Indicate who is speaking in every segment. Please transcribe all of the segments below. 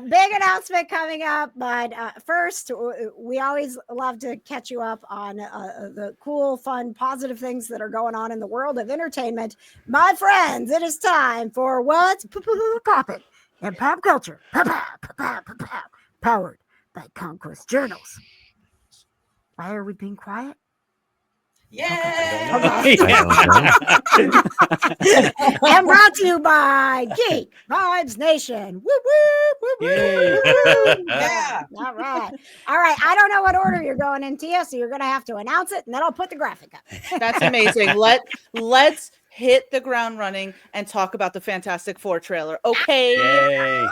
Speaker 1: Big announcement coming up, but first, we always love to catch you up on the cool, fun, positive things that are going on in the world of entertainment. My friends, it is time for What's Poppin' in Pop Culture, powered by Conquest Journals. Why are we being quiet?
Speaker 2: Yeah.
Speaker 1: And brought to you by Geek Vibes Nation. Woo woo woo woo.
Speaker 2: Yeah.
Speaker 1: All right. I don't know what order you're going in, Tia, so you're going to have to announce it, and then I'll put the graphic up.
Speaker 3: That's amazing. Let's hit the ground running and talk about the Fantastic Four trailer. Okay.
Speaker 2: Yay.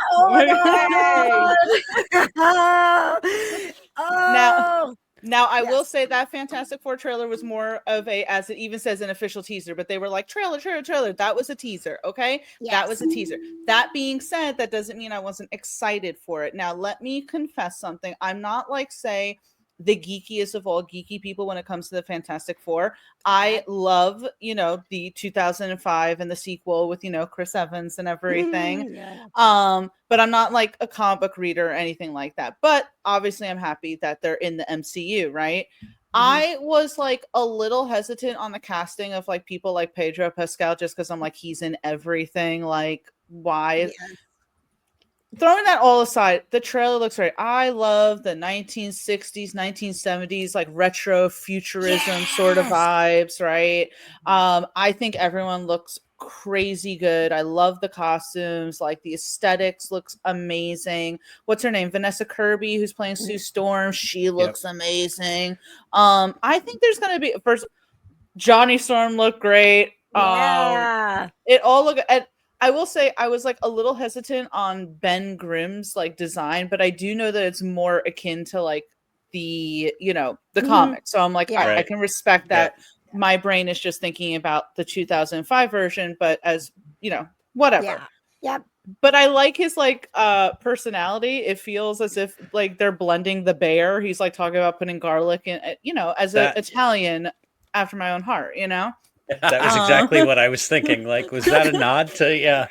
Speaker 3: Now I will say that Fantastic Four trailer was more of a, as it even says, an official teaser, but they were like trailer. That was a teaser. Okay.
Speaker 1: Yes.
Speaker 3: That was a teaser. That being said, that doesn't mean I wasn't excited for it. Now, let me confess something. I'm not like, say, the geekiest of all geeky people when it comes to the Fantastic Four. I love, the 2005 and the sequel with, Chris Evans and everything. But I'm not like a comic book reader or anything like that. But obviously I'm happy that they're in the MCU, right? I was like a little hesitant on the casting of like people like Pedro Pascal, just because I'm like, he's in everything. Like, why? Throwing that all aside, the trailer looks great. I love the 1960s, 1970s, like retro futurism sort of vibes, right? I think everyone looks crazy good. I love the costumes. Like, the aesthetics looks amazing. What's her name? Vanessa Kirby, who's playing Sue Storm. She looks amazing. I think there's going to be, first, Johnny Storm looked great. It all looked... I will say I was like a little hesitant on Ben Grimm's like design, but I do know that it's more akin to like the comic. So I'm like, I can respect that. My brain is just thinking about the 2005 version, but as whatever. But I like his like personality. It feels as if like they're blending the bear. He's like talking about putting garlic in, as an Italian after my own heart,
Speaker 2: That was exactly what I was thinking. Like, was that a nod to,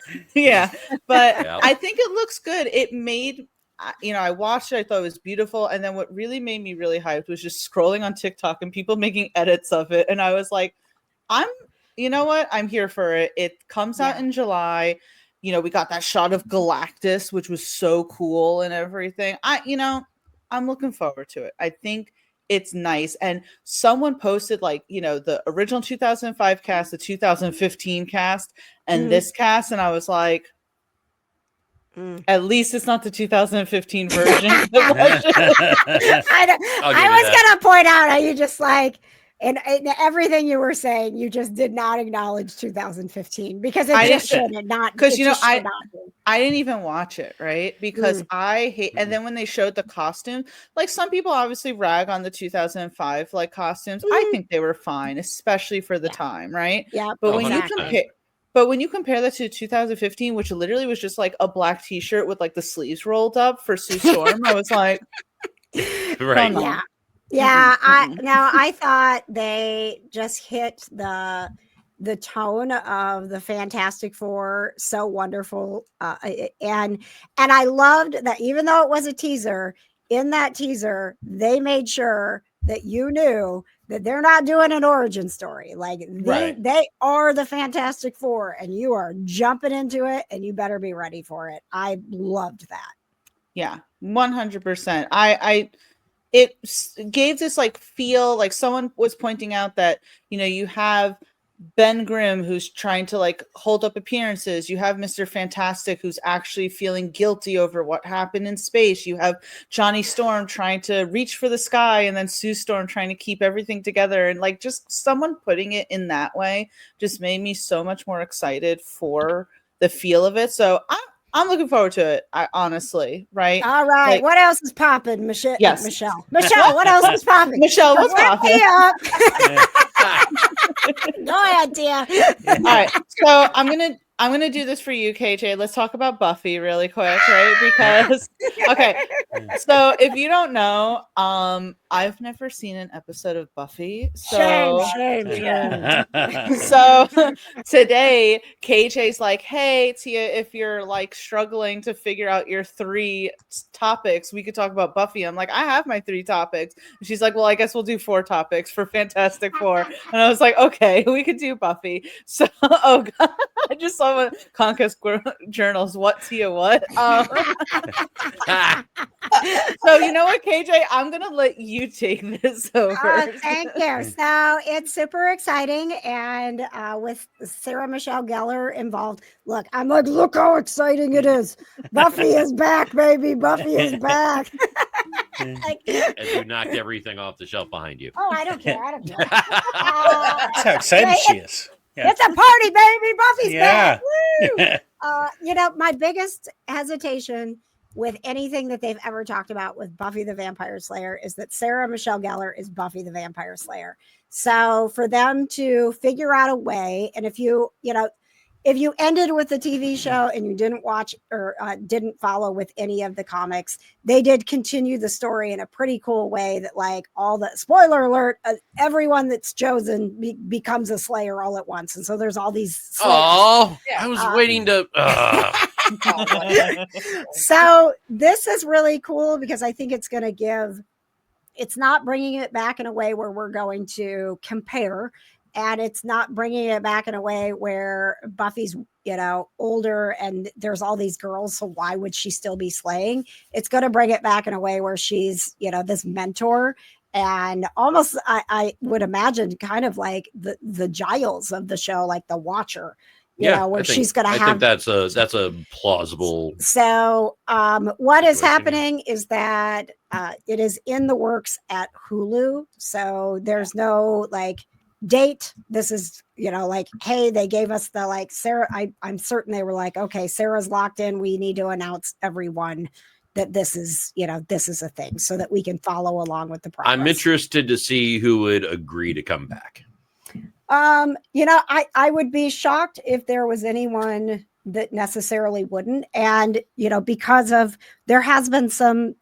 Speaker 3: but I think it looks good. It made, I watched it, I thought it was beautiful. And then what really made me really hyped was just scrolling on TikTok and people making edits of it. And I was like, you know what? I'm here for it. It comes out in July. We got that shot of Galactus, which was so cool and everything. I'm looking forward to it. I think it's nice. And someone posted like, the original 2005 cast, the 2015 cast, and this cast. And I was like, at least it's not the 2015 version.
Speaker 1: I was going to point out how you just like, and everything you were saying, you just did not acknowledge 2015 because it just should not.
Speaker 3: Because I didn't even watch it, right? Because I hate. And then when they showed the costume, like some people obviously rag on the 2005 like costumes. I think they were fine, especially for the time, right?
Speaker 1: Yeah.
Speaker 3: But when you compare that to 2015, which literally was just like a black T-shirt with like the sleeves rolled up for Sue Storm, I was like,
Speaker 2: right.
Speaker 1: Yeah, I thought they just hit the tone of the Fantastic Four so wonderful, and I loved that even though it was a teaser, in that teaser they made sure that you knew that they're not doing an origin story. Like they are the Fantastic Four, and you are jumping into it, and you better be ready for it. I loved that.
Speaker 3: Yeah, 100%. It gave this like feel, like someone was pointing out that, you have Ben Grimm who's trying to like hold up appearances. You have Mr. Fantastic who's actually feeling guilty over what happened in space. You have Johnny Storm trying to reach for the sky, and then Sue Storm trying to keep everything together. And like just someone putting it in that way just made me so much more excited for the feel of it. So I'm looking forward to it, honestly, right?
Speaker 1: All right.
Speaker 3: Like,
Speaker 1: what else is popping, Michelle?
Speaker 3: Yes.
Speaker 1: Michelle, what else is popping?
Speaker 3: Michelle, what's popping?
Speaker 1: Go ahead, dear.
Speaker 3: All right. So I'm gonna do this for you, KJ. Let's talk about Buffy really quick, right? Because So if you don't know, I've never seen an episode of Buffy. So
Speaker 1: Shame.
Speaker 3: so today KJ's like, hey Tia, if you're like struggling to figure out your 3 topics, we could talk about Buffy. I'm like, I have my 3 topics. And she's like, well, I guess we'll do 4 topics for Fantastic Four. And I was like, okay, we could do Buffy. So oh god, I just saw what Conquest Journals, what Tia what. So you know what, KJ, I'm gonna let you take this over.
Speaker 1: Thank you. So it's super exciting, and with Sarah Michelle Gellar involved. Look, I'm like, look how exciting it is. Buffy is back, baby. Buffy is back.
Speaker 4: Like, and you knocked everything off the shelf behind you.
Speaker 1: Oh, I don't care. I don't care.
Speaker 2: That's how excited she is. Yeah.
Speaker 1: It's a party, baby. Buffy's
Speaker 2: Yeah.
Speaker 1: back. Woo! My biggest hesitation with anything that they've ever talked about with Buffy the Vampire Slayer is that Sarah Michelle Gellar is Buffy the Vampire Slayer. So for them to figure out a way, and if you ended with the TV show and you didn't watch or didn't follow with any of the comics, they did continue the story in a pretty cool way that, like, all the spoiler alert, everyone that's chosen becomes a Slayer all at once. And so there's all these Slayers.
Speaker 4: Oh, I was waiting to.
Speaker 1: So this is really cool because I think it's going to it's not bringing it back in a way where we're going to compare, and it's not bringing it back in a way where Buffy's, older and there's all these girls. So why would she still be slaying? It's going to bring it back in a way where she's, this mentor, and almost, I would imagine, kind of like the Giles of the show, like the Watcher. She's going to have.
Speaker 4: I think that's a plausible.
Speaker 1: So, what is happening is that it is in the works at Hulu. So there's no date. This is, hey, they gave us the Sarah. I'm certain they were like, okay, Sarah's locked in. We need to announce everyone that this is a thing so that we can follow along with the process.
Speaker 4: I'm interested to see who would agree to come back.
Speaker 1: I would be shocked if there was anyone that necessarily wouldn't. And, because of, there has been some,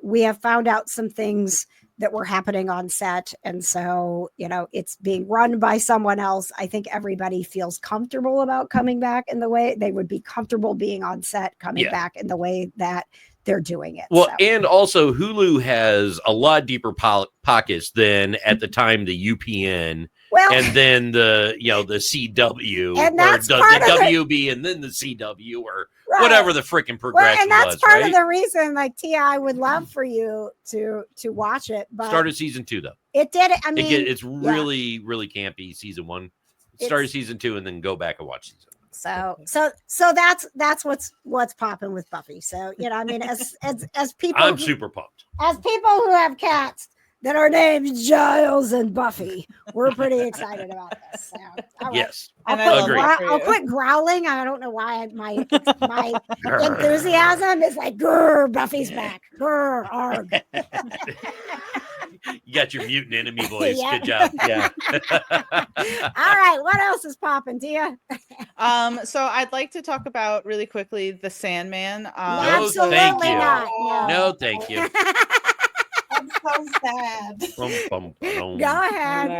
Speaker 1: we have found out some things that were happening on set. And so, it's being run by someone else. I think everybody feels comfortable about coming back in the way they would be comfortable being on set, coming back in the way that they're doing it.
Speaker 4: Well, and also Hulu has a lot deeper pockets than at the time the UPN. Well, and then the CW,
Speaker 1: and that's
Speaker 4: or the WB, and then the CW, or whatever the freaking progression was.
Speaker 1: And that's part of the reason, Tia, I would love for you to watch it. But
Speaker 4: started season 2 though.
Speaker 1: It did. I mean,
Speaker 4: it's really, really campy. Season 1. It started season 2, and then go back and watch season 1.
Speaker 1: So that's what's popping with Buffy. So as people,
Speaker 4: I'm super pumped.
Speaker 1: As people who have cats that are named Giles and Buffy, we're pretty excited about this. So,
Speaker 4: yes,
Speaker 1: I'll quit growling. I don't know why my enthusiasm is like, grr, Buffy's back. Grr, arg.
Speaker 4: You got your mutant enemy voice. Yeah. Good job. Yeah.
Speaker 1: All right. What else is popping, Tia?
Speaker 3: So I'd like to talk about really quickly the Sandman.
Speaker 4: No, thank you.
Speaker 1: Not.
Speaker 4: No, thank you.
Speaker 5: I'm so sad.
Speaker 1: Go ahead.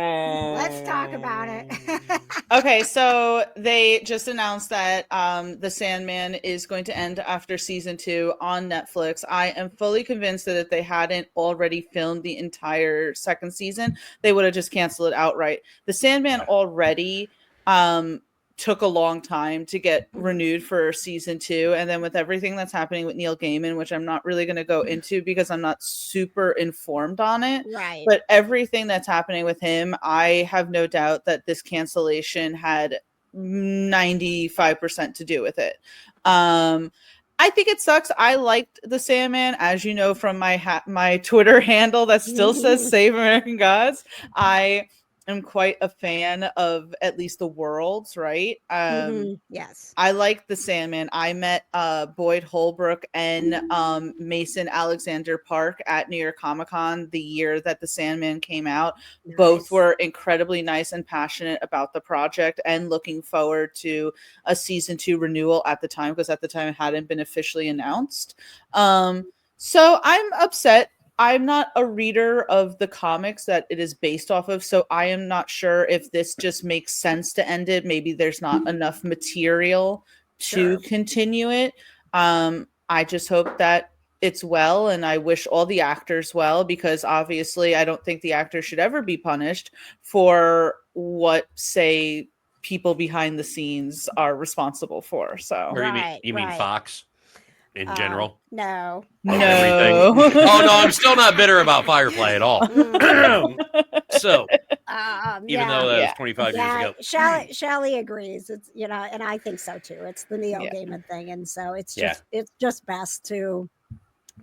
Speaker 1: Let's talk about it.
Speaker 3: Okay, so they just announced that The Sandman is going to end after season 2 on Netflix. I am fully convinced that if they hadn't already filmed the entire second season, they would have just canceled it outright. The Sandman already took a long time to get renewed for season 2, and then with everything that's happening with Neil Gaiman, which I'm not really going to go into because I'm not super informed on it,
Speaker 1: right? But
Speaker 3: everything that's happening with him, I have no doubt that this cancellation had 95% to do with it. I think it sucks. I liked The Sandman, as you know from my Twitter handle that still says Save American Gods. I am quite a fan of at least the worlds, right?
Speaker 1: Yes.
Speaker 3: I like The Sandman. I met Boyd Holbrook and Mason Alexander Park at New York Comic Con the year that The Sandman came out. Nice. Both were incredibly nice and passionate about the project and looking forward to a season 2 renewal at the time, because at the time it hadn't been officially announced. So I'm upset. I'm not a reader of the comics that it is based off of, so I am not sure if this just makes sense to end it. Maybe there's not enough material to continue it. I just hope that it's well, and I wish all the actors well, because obviously I don't think the actors should ever be punished for what, say, people behind the scenes are responsible for. So,
Speaker 4: Or you mean Fox in general?
Speaker 1: No.
Speaker 4: Everything. Oh no, I'm still not bitter about Firefly at all. So, even though that was 25 years ago,
Speaker 1: Shelley agrees. It's and I think so too. It's the Neil Gaiman thing, and so it's just best to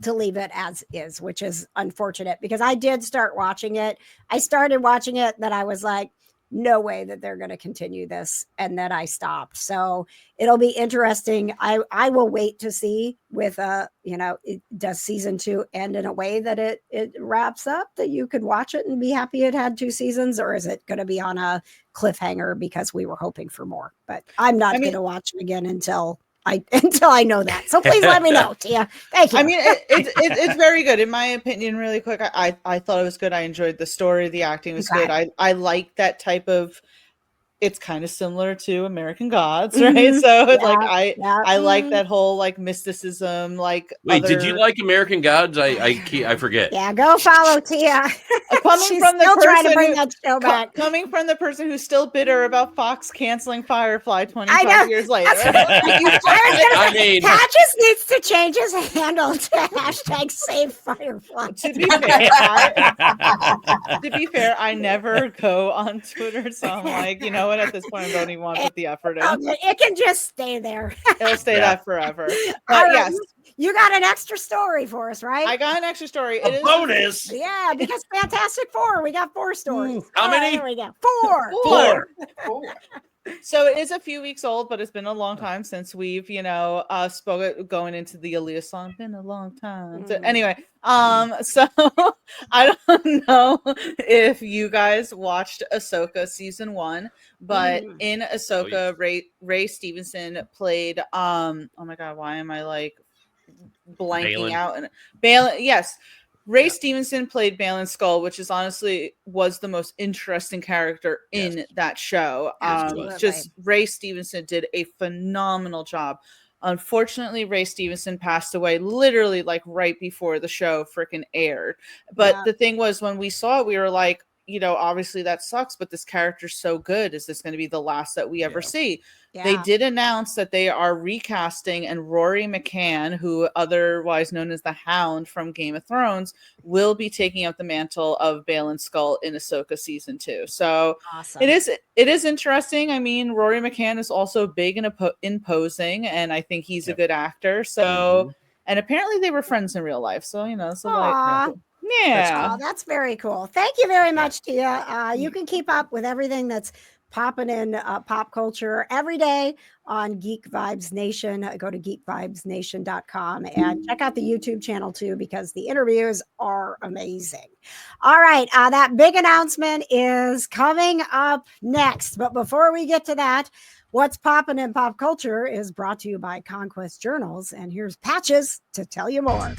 Speaker 1: leave it as is, which is unfortunate because I did start watching it. I started watching it, that I was like, no way that they're going to continue this, and then I stopped. So it'll be interesting. I will wait to see with does season 2 end in a way that it wraps up, that you could watch it and be happy it had 2 seasons, or is it going to be on a cliffhanger because we were hoping for more? But I'm not going to watch it again until I know that. So please let me know, Tia. Thank you.
Speaker 3: I mean, it's very good in my opinion. Really quick, I thought it was good. I enjoyed the story. The acting was good. I like that type of. It's kind of similar to American Gods, right? Mm-hmm. So I like that whole like mysticism. Like,
Speaker 4: wait, did you like American Gods? I forget.
Speaker 1: Yeah, go follow Tia.
Speaker 3: Coming from the person trying to bring that show back. Coming from the person who's still bitter about Fox canceling Firefly 25 years later.
Speaker 1: I mean, Patches needs to change his handle to hashtag Save Firefly.
Speaker 3: To be fair, I never go on Twitter, so I'm like, at this point, I don't even want to put the effort in.
Speaker 1: It can just stay there.
Speaker 3: It'll stay that forever. But yes.
Speaker 1: You got an extra story for us, right?
Speaker 3: I got an extra story.
Speaker 4: It is bonus.
Speaker 1: Yeah, because Fantastic Four, we got 4 stories.
Speaker 4: How many?
Speaker 1: There we go. 4.
Speaker 3: So it is a few weeks old, but it's been a long time since we've, spoke going into the Aaliyah song. Been a long time. So anyway, so I don't know if you guys watched Ahsoka season 1, but in Ahsoka, Ray Stevenson played. Oh my God, why am I like blanking out? And Balin, yes. Ray Stevenson played Balin Skull, which is honestly was the most interesting character in that show. Just Ray Stevenson did a phenomenal job. Unfortunately, Ray Stevenson passed away literally like right before the show freaking aired. But the thing was, when we saw it, we were like, obviously that sucks, but this character's so good. Is this going to be the last that we ever see? Yeah. They did announce that they are recasting, and Rory McCann, who otherwise known as the Hound from Game of Thrones, will be taking up the mantle of Balin Skull in Ahsoka season 2. So awesome. It is interesting. I mean, Rory McCann is also big and imposing, and I think he's a good actor. So, and apparently they were friends in real life. So yeah,
Speaker 1: that's very cool. Thank you very much, Tia. You can keep up with everything that's popping in pop culture every day on Geek Vibes Nation. Go to geekvibesnation.com and check out the YouTube channel too, because the interviews are amazing. All right, that big announcement is coming up next. But before we get to that, what's popping in pop culture is brought to you by Conquest Journals. And here's Patches to tell you more.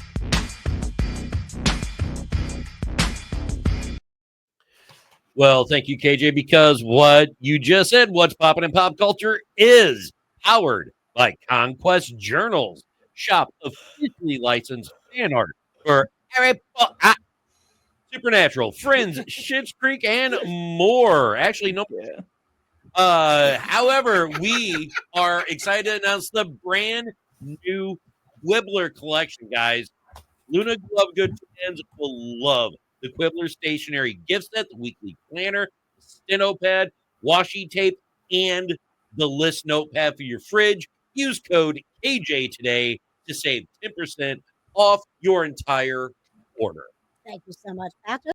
Speaker 4: Well, thank you, KJ, because what you just said, what's popping in pop culture, is powered by Conquest Journals. Shop officially licensed fan art for Harry Potter, Supernatural, Friends, Schitt's Creek, and more. Actually, no. However, we are excited to announce the brand new Quibbler collection, guys. Luna Glovegood fans will love the Quibbler stationery gift set, the weekly planner, the steno pad, washi tape, and the list notepad for your fridge. Use code KJ today to save 10% off your entire order.
Speaker 1: Thank you so much, Patrick.